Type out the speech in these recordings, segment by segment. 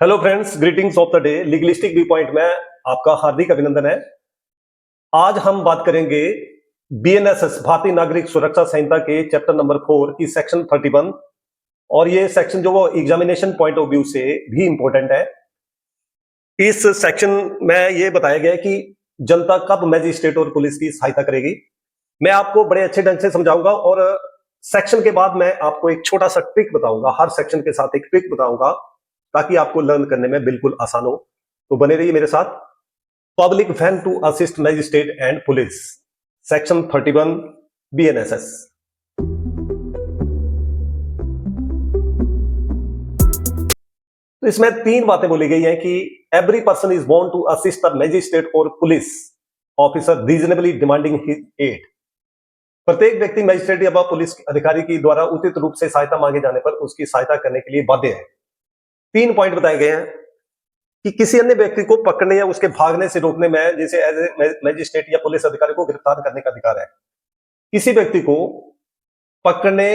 Hello friends, greetings of the day. Legalistic view point में आपका हार्दिक अभिनंदन है। आज हम बात करेंगे बीएनएसएस भारतीय नागरिक सुरक्षा संहिता के चैप्टर नंबर 4 की सेक्शन 31। और ये सेक्शन जो वो एग्जामिनेशन पॉइंट ऑफ व्यू से भी इंपॉर्टेंट है। इस सेक्शन में ये बताया गया है कि जनता कब मैजिस्ट्रेट और पुलिस की सहायता करेगी। मैं आपको बड़े अच्छे ढंग से समझाऊंगा और सेक्शन के बाद मैं आपको एक छोटा सा ट्रिक बताऊंगा। हर सेक्शन के साथ एक ट्रिक बताऊंगा ताकि आपको लर्न करने में बिल्कुल आसान हो। तो बने रहिए मेरे साथ। Public when to assist magistrate and police, section 31 BNSS. तो इसमें तीन बातें बोली गई हैं कि एवरी पर्सन इज बोर्न टू असिस्ट द मैजिस्ट्रेट और police officer reasonably demanding his aid. प्रत्येक व्यक्ति मैजिस्ट्रेट या पुलिस अधिकारी की द्वारा उचित रूप से सहायता मांगे जाने पर उसकी सहायता करने के लिए बाध्य है। तीन पॉइंट बताए गए हैं कि किसी अन्य व्यक्ति को पकड़ने या उसके भागने से रोकने में, जैसे एज ए मैजिस्ट्रेट या पुलिस अधिकारी को गिरफ्तार करने का अधिकार है। किसी व्यक्ति को पकड़ने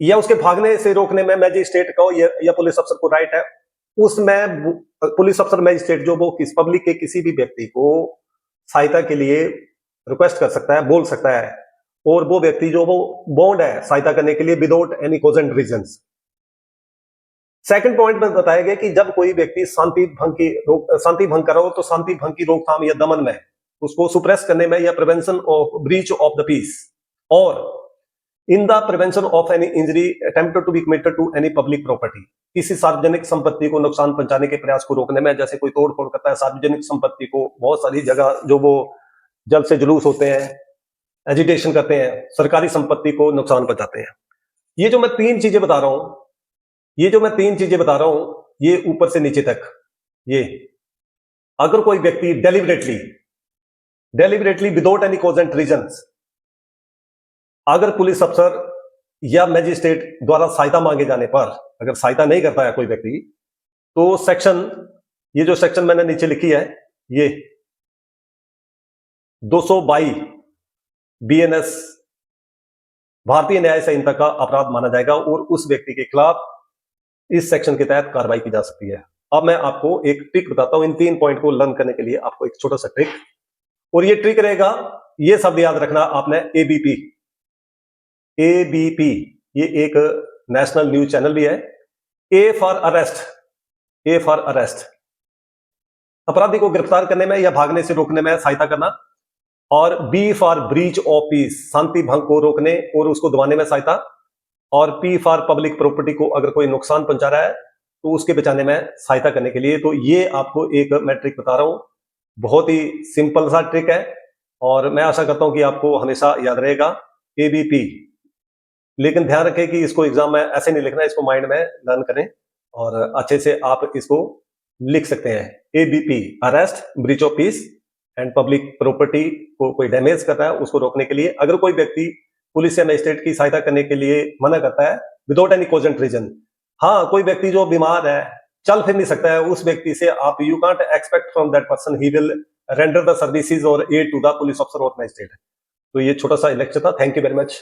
या उसके भागने से रोकने में मैजिस्ट्रेट को या पुलिस अफसर को राइट है। उसमें पुलिस अफसर मैजिस्ट्रेट जो वो किस पब्लिक के किसी भी व्यक्ति को सहायता के लिए रिक्वेस्ट कर सकता है, बोल सकता है, और वो व्यक्ति जो वो बॉन्ड है सहायता करने के लिए without any cogent reasons. Second point में बताया गया कि जब कोई व्यक्ति शांति भंग कर रहा हो तो शांति भंग की रोकथाम या दमन में, उसको सुप्रेस करने में, या prevention of breach of the peace, और in the prevention of any injury attempted to be committed to any public property, किसी सार्वजनिक संपत्ति को नुकसान पहुंचाने के प्रयास को रोकने में। जैसे कोई तोड़ फोड़ करता है सार्वजनिक संपत्ति को, बहुत सारी जगह जो वो जल से जुलूस होते हैं, एजिटेशन करते हैं, सरकारी संपत्ति को नुकसान पहुंचाते हैं। ये जो मैं तीन चीजें बता रहा हूं, ये ऊपर से नीचे तक, ये अगर कोई व्यक्ति deliberately without any cogent reasons, अगर पुलिस अफसर या मैजिस्ट्रेट द्वारा सहायता मांगे जाने पर अगर सहायता नहीं करता है कोई व्यक्ति, तो ये जो सेक्शन मैंने नीचे लिखी है, ये 222 बीएनएस भारतीय न्याय संहिता का अपराध माना जाएगा और उस व्यक्ति के खिलाफ इस सेक्शन के तहत कार्रवाई की जा सकती है। अब मैं आपको एक ट्रिक बताता हूं। इन तीन पॉइंट को लर्न करने के लिए आपको एक छोटा सा ट्रिक, और ये ट्रिक रहेगा, ये शब्द याद रखना आपने, एबीपी। ये एक नेशनल न्यूज चैनल भी है। ए फॉर अरेस्ट, अपराधी को गिरफ्तार करने में या भागने से रोकने में सहायता करना, और be for breach of peace, शांति भंग को रोकने और उसको दबाने में सहायता, और पी फॉर पब्लिक प्रॉपर्टी को अगर कोई नुकसान पहुंचा रहा है तो उसके बचाने में सहायता करने के लिए। तो ये आपको एक मैं ट्रिक बता रहा हूं, बहुत ही सिंपल सा ट्रिक है और मैं आशा करता हूं कि आपको हमेशा याद रहेगा एबीपी। लेकिन ध्यान रखें कि इसको एग्जाम में ऐसे नहीं लिखना, इसको माइंड में लर्न करें और अच्छे से आप इसको लिख सकते हैं। ABP, arrest, breach of piece and public property को कोई डैमेज कर रहा है उसको रोकने के लिए। अगर कोई व्यक्ति पुलिस या मजिस्ट्रेट की सहायता करने के लिए मना करता है विदाउट एनी कॉजेंट रीजन, हाँ, कोई व्यक्ति जो बीमार है, चल फिर नहीं सकता है, उस व्यक्ति से आप you can't expect from that person he will render the services और aid to the police officer और मजिस्ट्रेट। तो ये छोटा सा लेक्चर था। Thank you very much.